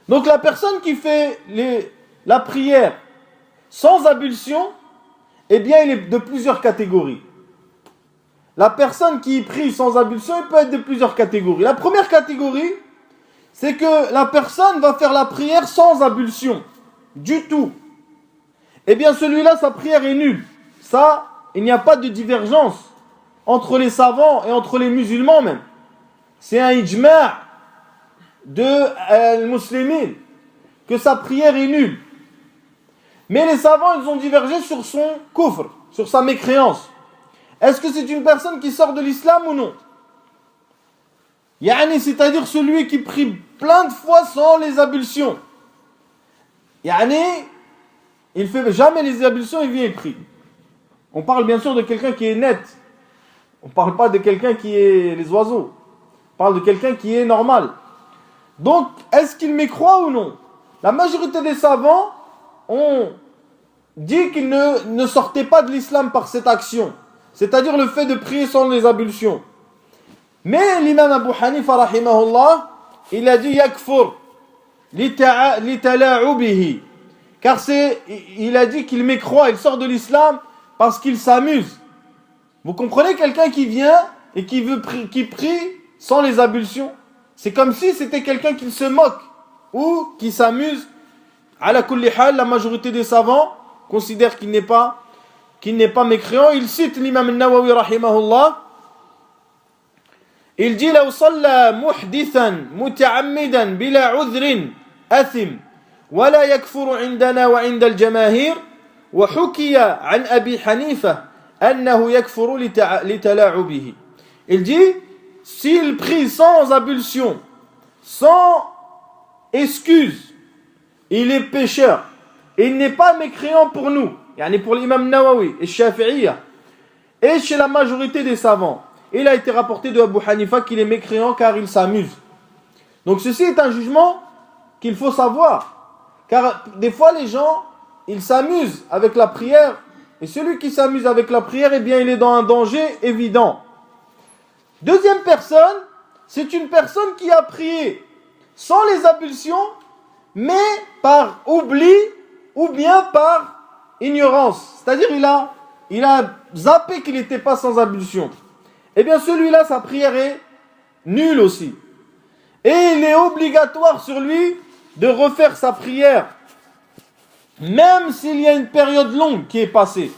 [SPEAKER 2] Donc la personne qui fait la prière sans ablution, eh bien il est de plusieurs catégories. La personne qui prie sans ablution, il peut être de plusieurs catégories. La première catégorie, c'est que la personne va faire la prière sans ablution, du tout. Eh bien celui-là, sa prière est nulle. Ça, il n'y a pas de divergence entre les savants et entre les musulmans même. C'est un ijma' de musulmans que sa prière est nulle. Mais les savants, ils ont divergé sur son kufr, sur sa mécréance. Est-ce que c'est une personne qui sort de l'islam ou non? C'est-à-dire celui qui prie plein de fois sans les ablutions. Il ne fait jamais les ablutions, il vient et prie. On parle bien sûr de quelqu'un qui est net. On ne parle pas de quelqu'un qui est les oiseaux. On parle de quelqu'un qui est normal. Donc, est-ce qu'il mécroit ou non? La majorité des savants ont dit qu'il ne sortait pas de l'islam par cette action. C'est-à-dire le fait de prier sans les ablutions. Mais l'imam Abu Hanifa rahimahullah, il a dit yakfur litala'ubihi. Car il a dit qu'il mécroit, il sort de l'islam parce qu'il s'amuse. Vous comprenez, quelqu'un qui vient et qui prie sans les ablutions, c'est comme si c'était quelqu'un qui se moque ou qui s'amuse. Ala kulli hal, la majorité des savants considèrent qu'il n'est pas mécréant. Il cite l'imam Nawawi rahimahullah. Il dit لو صلى محدثا متعمدا بلا عذر أثم ولا يكفر عندنا وعند الجماهير وحكي عن أبي حنيفة أنه يكفر لتلاعبه. Il dit, s'il prie sans ablution, sans excuse, il est pécheur. Et il n'est pas mécréant pour nous, yani pour l'imam Nawawi et Shafi'iyya, et chez la majorité des savants. Il a été rapporté de Abu Hanifa qu'il est mécréant car il s'amuse. Donc ceci est un jugement qu'il faut savoir. Car des fois les gens, ils s'amusent avec la prière. Et celui qui s'amuse avec la prière, eh bien il est dans un danger évident. Deuxième personne, c'est une personne qui a prié sans les ablutions, mais par oubli ou bien par ignorance. C'est-à-dire il a zappé qu'il n'était pas sans ablution. Eh bien celui-là, sa prière est nulle aussi. Et il est obligatoire sur lui de refaire sa prière. Même s'il y a une période longue qui est passée.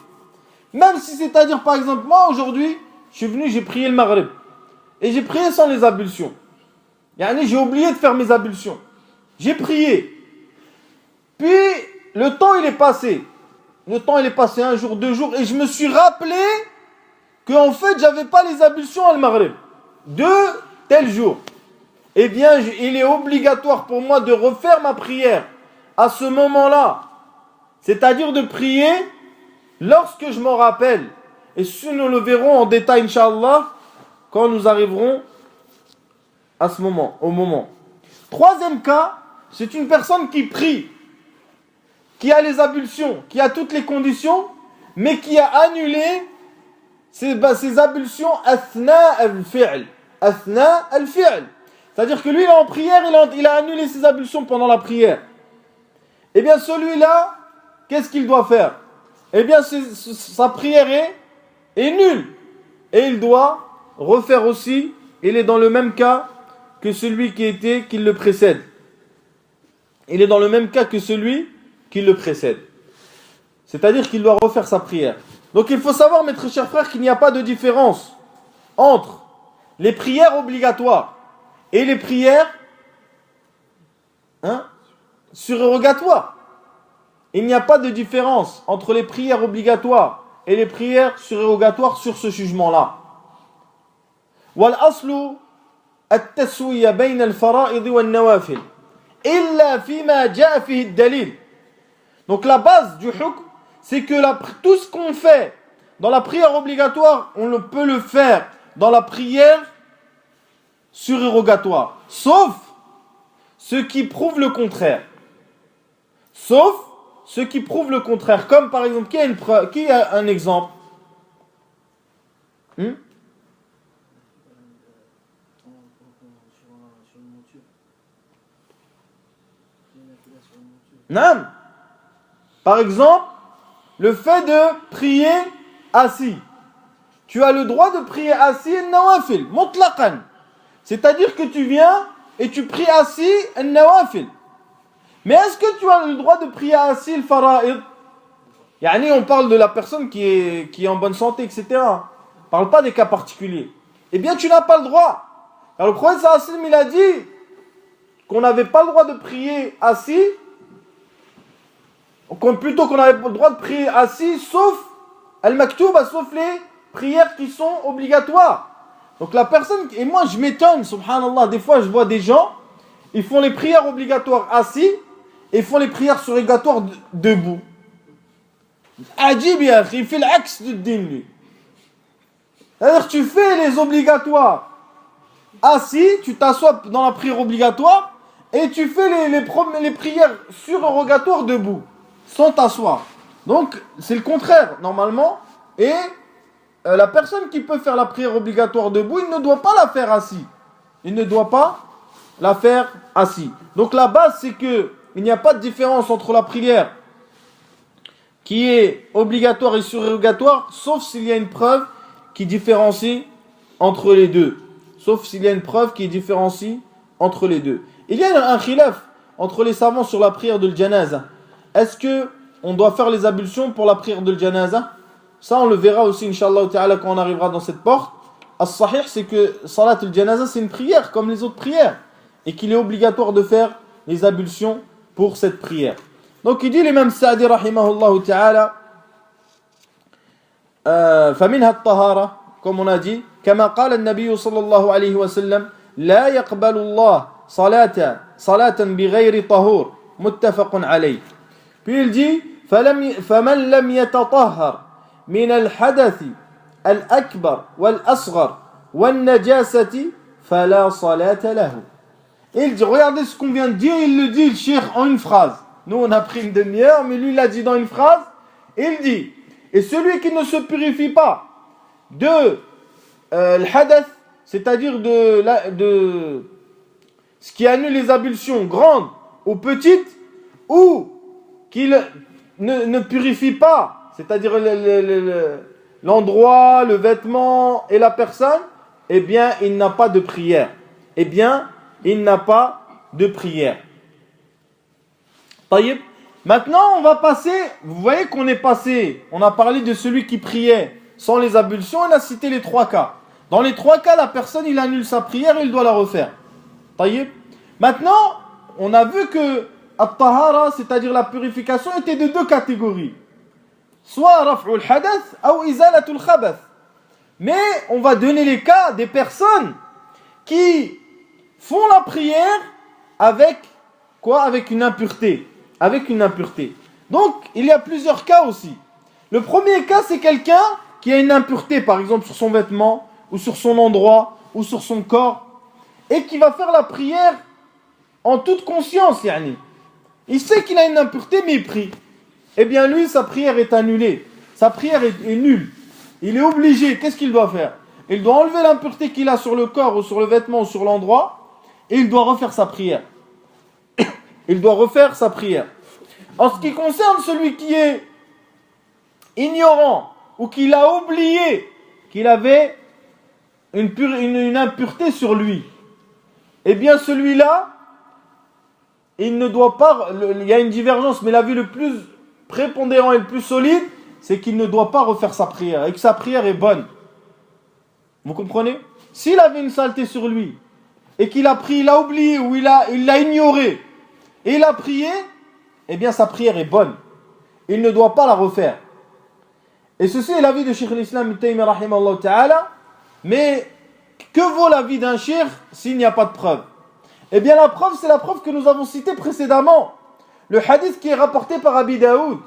[SPEAKER 2] Même si, c'est-à-dire par exemple, moi aujourd'hui, je suis venu, j'ai prié le Maghrib. Et j'ai prié sans les ablutions. Yani, j'ai oublié de faire mes ablutions. J'ai prié. Puis, le temps il est passé. Le temps il est passé 1 jour, 2 jours. Et je me suis rappelé qu'en fait, j'avais pas les ablutions à le Maghrib. De tel jour. Eh bien, il est obligatoire pour moi de refaire ma prière à ce moment-là. C'est-à-dire de prier lorsque je m'en rappelle. Et ce, nous le verrons en détail, Inch'Allah, quand nous arriverons à ce moment, au moment. Troisième cas, c'est une personne qui prie, qui a les ablutions, qui a toutes les conditions, mais qui a annulé ses ablutions athna al-fi'l. Athna al-fi'l. C'est-à-dire que lui, il est en prière, il a annulé ses ablutions pendant la prière. Eh bien, celui-là, qu'est-ce qu'il doit faire? Eh bien, sa prière est nulle. Et il doit refaire aussi, il est dans le même cas que celui qui le précède. Il est dans le même cas que celui qui le précède. C'est-à-dire qu'il doit refaire sa prière. Donc il faut savoir, mes très chers frères, qu'il n'y a pas de différence entre les prières obligatoires et les prières surérogatoires. Il n'y a pas de différence entre les prières obligatoires et les prières surérogatoires sur ce jugement-là. والأصل التسوية بين الفرائض والنوافل إلا فيما جاء فيه الدليل. Donc la base du hukm, c'est que tout ce qu'on fait dans la prière obligatoire, on peut le faire dans la prière surérogatoire, sauf ce qui prouve le contraire. Sauf ce qui prouve le contraire. Comme par exemple, qui a un exemple? Non. Par exemple, le fait de prier assis. Tu as le droit de prier assis nawafil, mutlaqan. C'est-à-dire que tu viens et tu pries assis nawafil. Mais est-ce que tu as le droit de prier assis le fara'id? Yani, on parle de la personne qui est en bonne santé, etc. On ne parle pas des cas particuliers. Eh bien, tu n'as pas le droit. Alors, le prophète sallallahu alayhi wa sallam, il a dit qu'on n'avait pas le droit de prier assis, plutôt qu'on avait le droit de prier assis, sauf al-maktouba, sauf les prières qui sont obligatoires. Donc la personne, et moi je m'étonne, subhanallah, des fois je vois des gens, ils font les prières obligatoires assis, et ils font les prières surrogatoires debout. Ajib ya, il fait l'axe du din, lui. C'est-à-dire tu fais les obligatoires assis, tu t'assois dans la prière obligatoire, et tu fais les prières surrogatoires debout, sans t'asseoir. Donc c'est le contraire normalement, et la personne qui peut faire la prière obligatoire debout, il ne doit pas la faire assis. Il ne doit pas la faire assis. Donc la base, c'est que il n'y a pas de différence entre la prière qui est obligatoire et surrogatoire, sauf s'il y a une preuve qui différencie entre les deux. Sauf s'il y a une preuve qui différencie entre les deux. Il y a un khilaf entre les savants sur la prière de l'janaza. Est-ce que on doit faire les ablutions pour la prière de l'janaza? Ça, on le verra aussi, Inch'Allah ta'ala, quand on arrivera dans cette porte. As-sahih, c'est que salat al-janaza, c'est une prière, comme les autres prières. Et qu'il est obligatoire de faire les ablutions pour cette prière. Donc il dit l'imam Sa'di rahimahullah ta'ala فمنها الطهارة comme on a dit كما قال النبي صلى الله عليه وسلم لا يقبل الله صلاة بغير طهور متفق عليه. Puis il dit فمن لم يتطهر من الحدث الأكبر والأصغر والنجاسة فلا صلاة له. Il dit, regardez ce qu'on vient de dire, il le dit le cheikh en une phrase. Nous on a pris une demi-heure, mais lui il l'a dit dans une phrase. Il dit, et celui qui ne se purifie pas de l'hadath, c'est-à-dire de ce qui annule les ablutions grandes ou petites, ou qu'il ne purifie pas, c'est-à-dire l'endroit, le vêtement et la personne, eh bien il n'a pas de prière. Eh bien, il n'a pas de prière. Taïb. Maintenant, on va passer, vous voyez qu'on est passé, on a parlé de celui qui priait sans les ablutions, on a cité les 3 cas. Dans les 3 cas, la personne, il annule sa prière et il doit la refaire. Taïb. Maintenant, on a vu que at-tahara, c'est-à-dire la purification, était de 2 catégories. Soit raf'ul hadath ou izalatul khabath. Mais on va donner les cas des personnes qui font la prière avec quoi? Avec une impureté. Avec une impureté. Donc, il y a plusieurs cas aussi. Le premier cas, c'est quelqu'un qui a une impureté, par exemple sur son vêtement, ou sur son endroit, ou sur son corps, et qui va faire la prière en toute conscience, yani. Il sait qu'il a une impureté, mais il prie. Eh bien, lui, sa prière est annulée. Sa prière est nulle. Il est obligé. Qu'est-ce qu'il doit faire? Il doit enlever l'impureté qu'il a sur le corps, ou sur le vêtement, ou sur l'endroit, et il doit refaire sa prière. Il doit refaire sa prière. En ce qui concerne celui qui est ignorant ou qui a oublié qu'il avait une impureté sur lui, eh bien celui-là, il ne doit pas, il y a une divergence, mais l'avis le plus prépondérant et le plus solide, c'est qu'il ne doit pas refaire sa prière et que sa prière est bonne. Vous comprenez? S'il avait une saleté sur lui, et qu'il a pris, il a oublié ou il l'a ignoré et il a prié, eh bien sa prière est bonne. Il ne doit pas la refaire. Et ceci est l'avis de Cheikh l'Islam Ibn Taymiyyah rahimahullah ta'ala. Mais que vaut l'avis d'un cheikh s'il n'y a pas de preuve? Eh bien la preuve, c'est la preuve que nous avons citée précédemment. Le hadith qui est rapporté par Abi Daoud,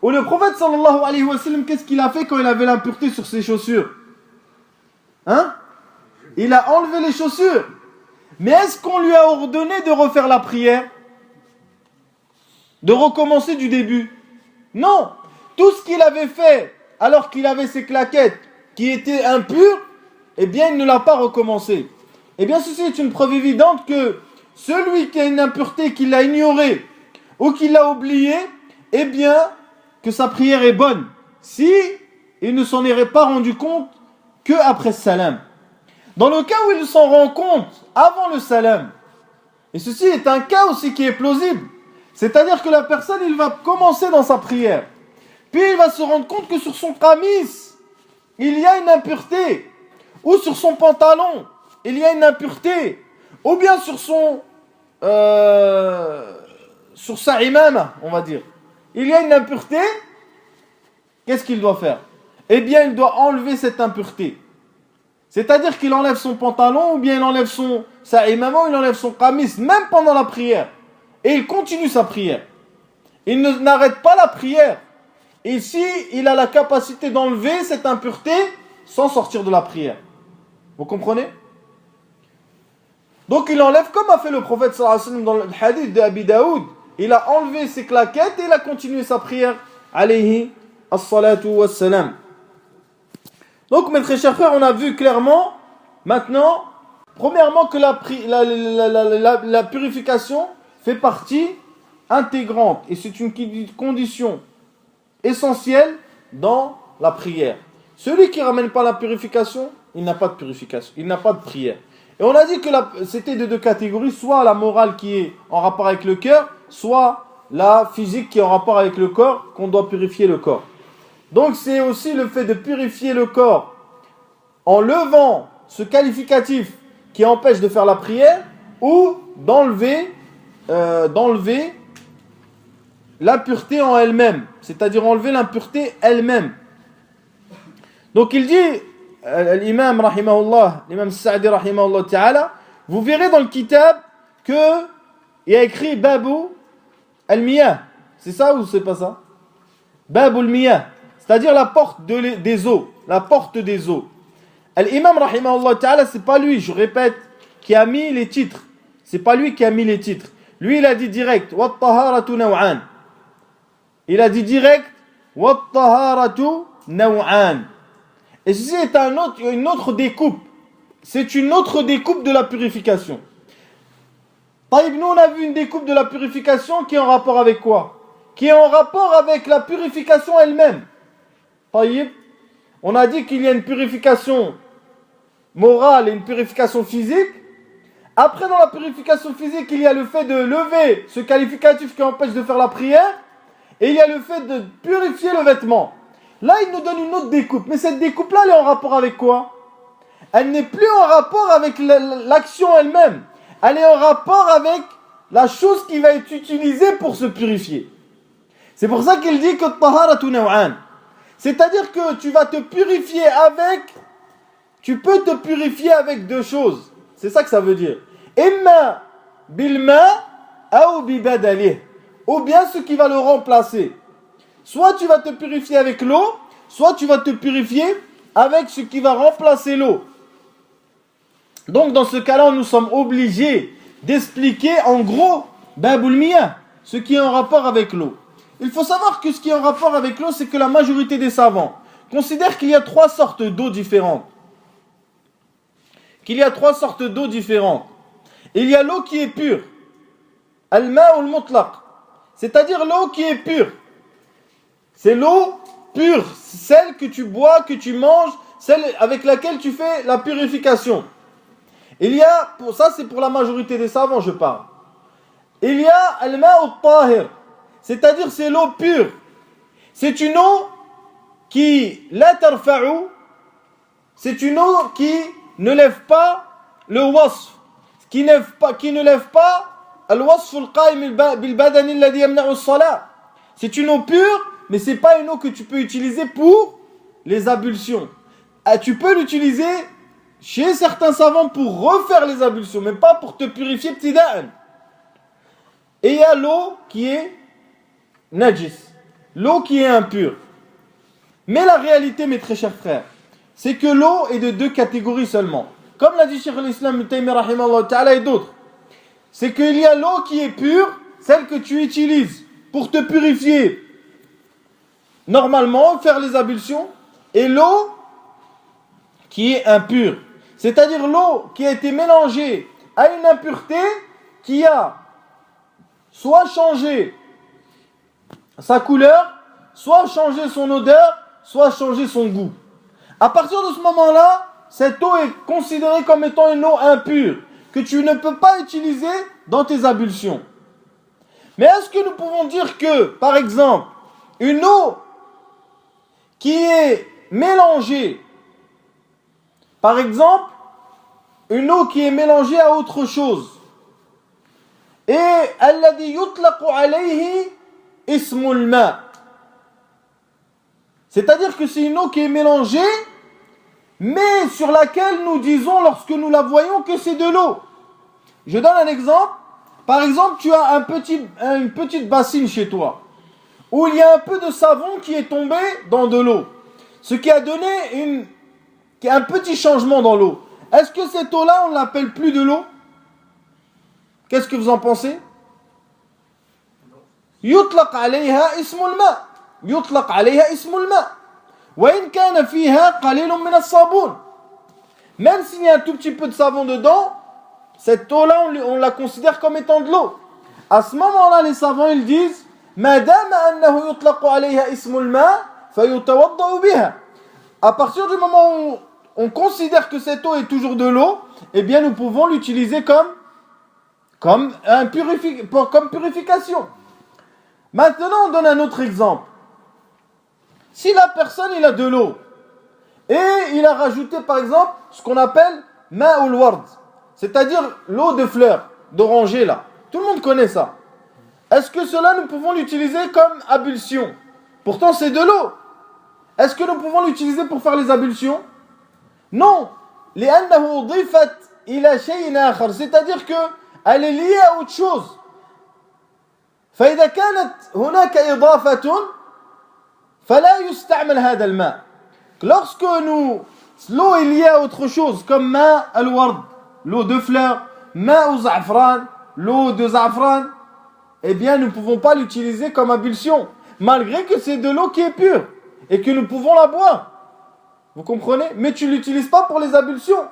[SPEAKER 2] où le prophète sallallahu alayhi wa sallam, qu'est-ce qu'il a fait quand il avait l'impureté sur ses chaussures? Hein? Il a enlevé les chaussures. Mais est-ce qu'on lui a ordonné de refaire la prière? De recommencer du début? Non. Tout ce qu'il avait fait alors qu'il avait ses claquettes qui étaient impures, eh bien il ne l'a pas recommencé. Eh bien ceci est une preuve évidente que celui qui a une impureté, qui l'a ignorée ou qui l'a oublié, eh bien que sa prière est bonne. Si il ne s'en est pas rendu compte que après salam. Dans le cas où il s'en rend compte avant le salam, et ceci est un cas aussi qui est plausible, c'est-à-dire que la personne, il va commencer dans sa prière, puis il va se rendre compte que sur son qamis, il y a une impureté, ou sur son pantalon, il y a une impureté, ou bien sur sa imama, on va dire, il y a une impureté. Qu'est-ce qu'il doit faire? Eh bien, il doit enlever cette impureté. C'est-à-dire qu'il enlève son pantalon, ou bien il enlève sa imama, ou il enlève son qamis, même pendant la prière. Et il continue sa prière. Il n'arrête pas la prière. Ici, il a la capacité d'enlever cette impureté sans sortir de la prière. Vous comprenez? Donc il enlève comme a fait le prophète sallallahu alayhi wa sallam dans le hadith de Abi Daoud. Il a enlevé ses claquettes et il a continué sa prière. Alayhi as-salatu was-salam. Donc mes très chers frères, on a vu clairement maintenant, premièrement que la purification fait partie intégrante et c'est une condition essentielle dans la prière. Celui qui ne ramène pas la purification, il n'a pas de purification, il n'a pas de prière. Et on a dit que c'était de 2 catégories, soit la morale qui est en rapport avec le cœur, soit la physique qui est en rapport avec le corps, qu'on doit purifier le corps. Donc c'est aussi le fait de purifier le corps en levant ce qualificatif qui empêche de faire la prière, ou d'enlever l'impureté en elle-même, c'est-à-dire enlever l'impureté elle-même. Donc il dit, l'imam rahimahullah, l'imam Sa'di rahimahullah ta'ala, vous verrez dans le kitab que il y a écrit Babou al-Miyah. C'est ça ou c'est pas ça? Babou al-Miyah, c'est-à-dire la porte des eaux, la porte des eaux. L'imam rahimahullah ta'ala, c'est pas lui, je répète, qui a mis les titres. C'est pas lui qui a mis les titres. Lui, il a dit direct, wa taharatu naw'an. Il a dit direct, wa taharatu naw'an. Et ceci est une autre découpe. C'est une autre découpe de la purification. Taïb, nous on a vu une découpe de la purification qui est en rapport avec quoi? Qui est en rapport avec la purification elle-même. Taïb, on a dit qu'il y a une purification morale et une purification physique. Après, dans la purification physique, il y a le fait de lever ce qualificatif qui empêche de faire la prière. Et il y a le fait de purifier le vêtement. Là, il nous donne une autre découpe. Mais cette découpe-là, elle est en rapport avec quoi? Elle n'est plus en rapport avec l'action elle-même. Elle est en rapport avec la chose qui va être utilisée pour se purifier. C'est pour ça qu'il dit que taharatu naw'an. C'est-à-dire que tu vas te purifier avec... Tu peux te purifier avec deux choses. C'est ça que ça veut dire. Imma bilma ou bibadalih. Ou bien ce qui va le remplacer. Soit tu vas te purifier avec l'eau, soit tu vas te purifier avec ce qui va remplacer l'eau. Donc dans ce cas-là, nous sommes obligés d'expliquer en gros Babul Miyah, ce qui est en rapport avec l'eau. Il faut savoir que ce qui est en rapport avec l'eau, c'est que la majorité des savants considèrent qu'il y a trois sortes d'eau différentes. Il y a l'eau qui est pure, al-ma'u al-mutlaq, c'est-à-dire l'eau qui est pure. C'est l'eau pure, celle que tu bois, que tu manges, celle avec laquelle tu fais la purification. Il y a, pour ça c'est pour la majorité des savants je parle. Il y a al-ma'u al-tahir, c'est-à-dire c'est l'eau pure. C'est une eau qui la tarfa'u, c'est une eau qui ne lève pas le wasf, qui ne lève pas al-wasf al-qa'im bil-badani alladhi yamna'u as-salat. C'est une eau pure, mais c'est pas une eau que tu peux utiliser pour les ablutions. Tu peux l'utiliser chez certains savants pour refaire les ablutions, mais pas pour te purifier ptida'an. Et il y a l'eau qui est najis, l'eau qui est impure. Mais la réalité, mes très chers frères, c'est que l'eau est de deux catégories seulement. Comme l'a dit Cheikh al-Islam Ibn Taymiyyah rahimahullah ta'ala et d'autres. C'est qu'il y a l'eau qui est pure, celle que tu utilises pour te purifier normalement, faire les ablutions, et l'eau qui est impure. C'est-à-dire l'eau qui a été mélangée à une impureté qui a soit changé sa couleur, soit changé son odeur, soit changé son goût. À partir de ce moment-là, cette eau est considérée comme étant une eau impure, que tu ne peux pas utiliser dans tes ablutions. Mais est-ce que nous pouvons dire que, par exemple, une eau qui est mélangée, par exemple, une eau qui est mélangée à autre chose, et alladhi yutlaqu alayhi ismul ma, c'est-à-dire que c'est une eau qui est mélangée, mais sur laquelle nous disons lorsque nous la voyons que c'est de l'eau. Je donne un exemple. Par exemple, tu as une petite bassine chez toi, où il y a un peu de savon qui est tombé dans de l'eau, ce qui a donné un petit changement dans l'eau. Est-ce que cette eau-là, on ne l'appelle plus de l'eau? Qu'est-ce que vous en pensez? Yutlaq alayha ismul ma. يطلق عليها اسم الماء وإن كان فيها قليل من الصابون. Même s'il y a un tout petit peu de savon dedans, cette eau-là, on la considère comme étant de l'eau. À ce moment-là, les savants, ils disent ما دام أنه يطلق عليها اسم الماء فيتوضأ بها. À partir du moment où on considère que cette eau est toujours de l'eau, eh bien nous pouvons l'utiliser comme purification. Maintenant, on donne un autre exemple. Si la personne, il a de l'eau, et il a rajouté par exemple ce qu'on appelle ma'ul ward, c'est-à-dire l'eau de fleurs, d'oranger là. Tout le monde connaît ça. est-ce que cela nous pouvons l'utiliser comme ablution? Pourtant c'est de l'eau. Est-ce que nous pouvons l'utiliser pour faire les ablutions? Non. لأنه ضيفت إلى شيء آخر, c'est-à-dire que elle est liée à autre chose. فإذا كانت هناك إضافة فلا يستعمل هذا الماء. Lorsque l'eau est liée à autre chose, comme ماء الورد, l'eau de fleurs, ماء زعفران, l'eau de za'afran, eh bien nous ne pouvons pas l'utiliser comme ablution, malgré que c'est de l'eau qui est pure et que nous pouvons la boire. Vous comprenez? Mais tu ne l'utilises pas pour les ablutions,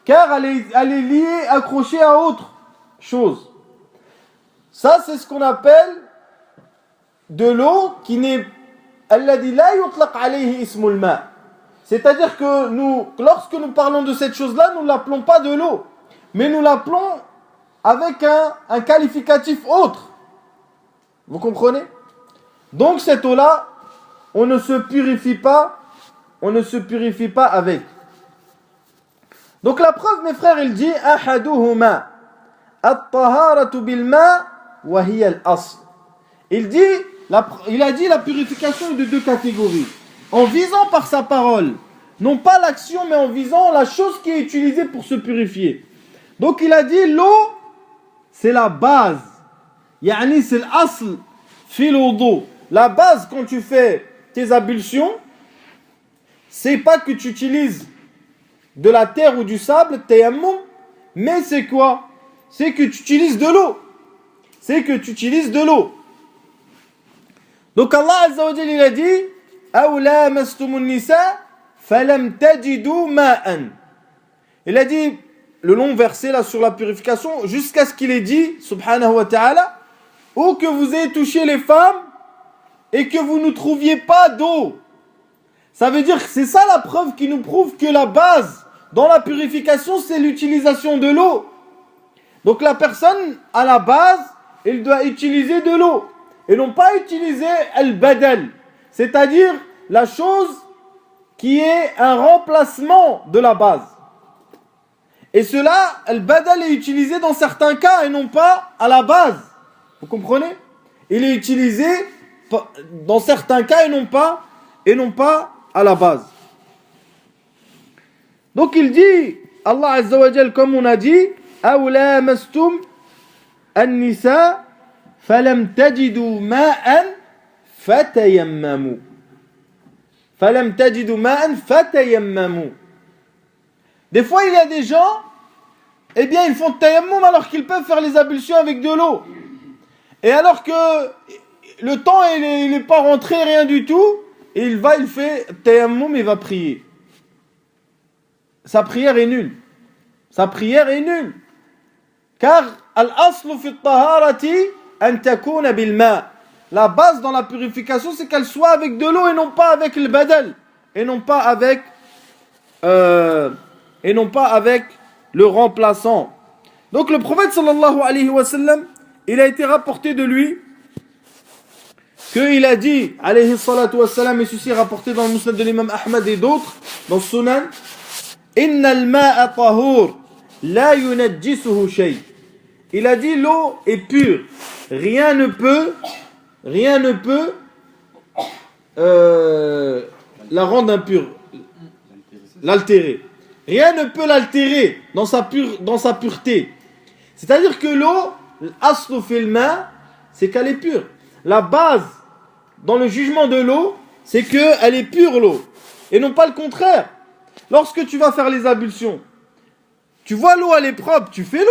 [SPEAKER 2] car elle est liée, accrochée à autre chose. Ça, c'est ce qu'on appelle de l'eau qui n'est... C'est-à-dire que lorsque nous parlons de cette chose-là, nous ne l'appelons pas de l'eau, mais nous l'appelons avec un qualificatif autre. Vous comprenez? Donc cette eau-là, on ne se purifie pas avec. Donc la preuve, mes frères, il dit ahaduhuma at-taharatu bil-ma wa hiya al-asl. Il a dit la purification est de deux catégories. En visant par sa parole, non pas l'action, mais en visant la chose qui est utilisée pour se purifier. Donc il a dit l'eau, c'est la base. Yani c'est l'asl fil wudu. La base quand tu fais tes ablutions, c'est pas que tu utilises de la terre ou du sable, tayammum, mais c'est quoi? C'est que tu utilises de l'eau. Donc Allah Azza wa Jalla il a dit aw lamastumun nisa falam tajidu ma'an. Il a dit le long verset là sur la purification jusqu'à ce qu'il ait dit subhanahu wa ta'ala, ou que vous ayez touché les femmes et que vous ne trouviez pas d'eau. Ça veut dire que c'est ça la preuve qui nous prouve que la base dans la purification c'est l'utilisation de l'eau. Donc la personne à la base elle doit utiliser de l'eau et non pas utiliser al-badal, c'est-à-dire la chose qui est un remplacement de la base. Et cela, al-badal est utilisé dans certains cas et non pas à la base. Vous comprenez? Il est utilisé dans certains cas et non pas à la base. Donc il dit, Allah Azza wa Jal, comme on a dit, aw lamastum an-nisa falam tajidu ma'an fatayammamu. Falam tajidu ma'an fatayammamu. Des fois, il y a des gens, eh bien, ils font tayammum alors qu'ils peuvent faire les ablutions avec de l'eau. Et alors que le temps, il n'est pas rentré, rien du tout, et il fait tayammum et il va prier. Sa prière est nulle. Car al-aslu fi at-taharati an takuna bil ma'. La base dans la purification, c'est qu'elle soit avec de l'eau et non pas avec le badal. Et non pas avec le remplaçant. Donc le prophète sallallahu alayhi wa sallam, il a été rapporté de lui qu'il a dit, alayhi salatu wa sallam, et ceci est rapporté dans le Musnad de l'imam Ahmad et d'autres, dans le Sunan, inna al-ma'a tahur, la yunajjisuhu shay. Il a dit l'eau est pure, rien ne peut la rendre impure, l'altérer. Rien ne peut l'altérer dans sa pureté. C'est-à-dire que l'eau, l'aslu fil ma', c'est qu'elle est pure. La base dans le jugement de l'eau, c'est qu'elle est pure l'eau. Et non pas le contraire. Lorsque tu vas faire les ablutions, tu vois l'eau elle est propre, tu fais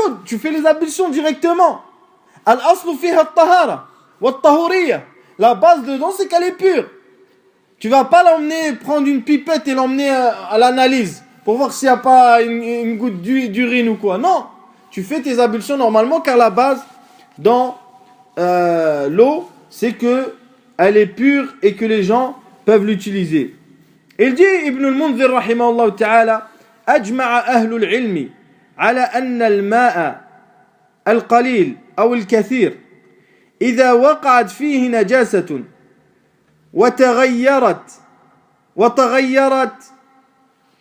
[SPEAKER 2] les ablutions directement. Al-aslu fiha at-tahara wa at-tahuriyya. La base dedans c'est qu'elle est pure. Tu vas pas prendre une pipette et l'emmener à l'analyse pour voir s'il n'y a pas une goutte d'urine ou quoi. Non, tu fais tes ablutions normalement car la base dans l'eau, c'est que elle est pure et que les gens peuvent l'utiliser. Il dit Ibn al-Mundhir rahimahullah ta'ala, ajma'a ahlul ilmi ala anna al-ma'a al-qalil aw al-kathir idha waqa'at fihi najasatun wa taghayyarat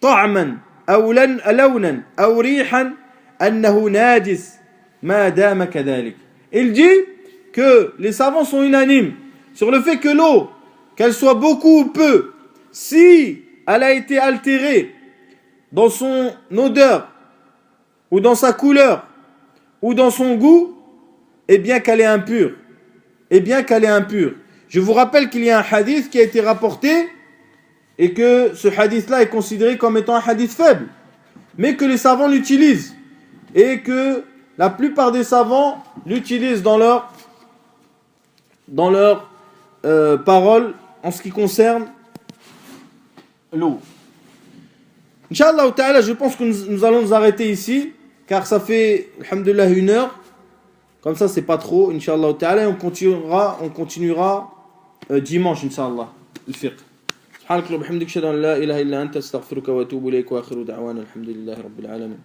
[SPEAKER 2] طعما أو لونا أو ريحا أنه ناجس ما دام كذلك. Il dit que les savants sont unanimes sur le fait que l'eau, qu'elle soit beaucoup ou peu, si elle a été altérée dans son odeur, ou dans sa couleur, ou dans son goût, eh bien qu'elle est impure. Eh bien qu'elle est impure. Je vous rappelle qu'il y a un hadith qui a été rapporté, et que ce hadith-là est considéré comme étant un hadith faible, mais que les savants l'utilisent, et que la plupart des savants l'utilisent dans leur paroles en ce qui concerne l'eau. Inch'Allah ta'ala, je pense que nous allons nous arrêter ici, car ça fait, alhamdulillah, 1 heure. Comme ça, c'est pas trop, Inch'Allah ta'ala, et on continuera dimanche, Inch'Allah, le fiqh. سبحانك اللهم وبحمدك اشهد ان لا اله الا انت استغفرك واتوب اليك واخر دعوانا الحمد لله رب العالمين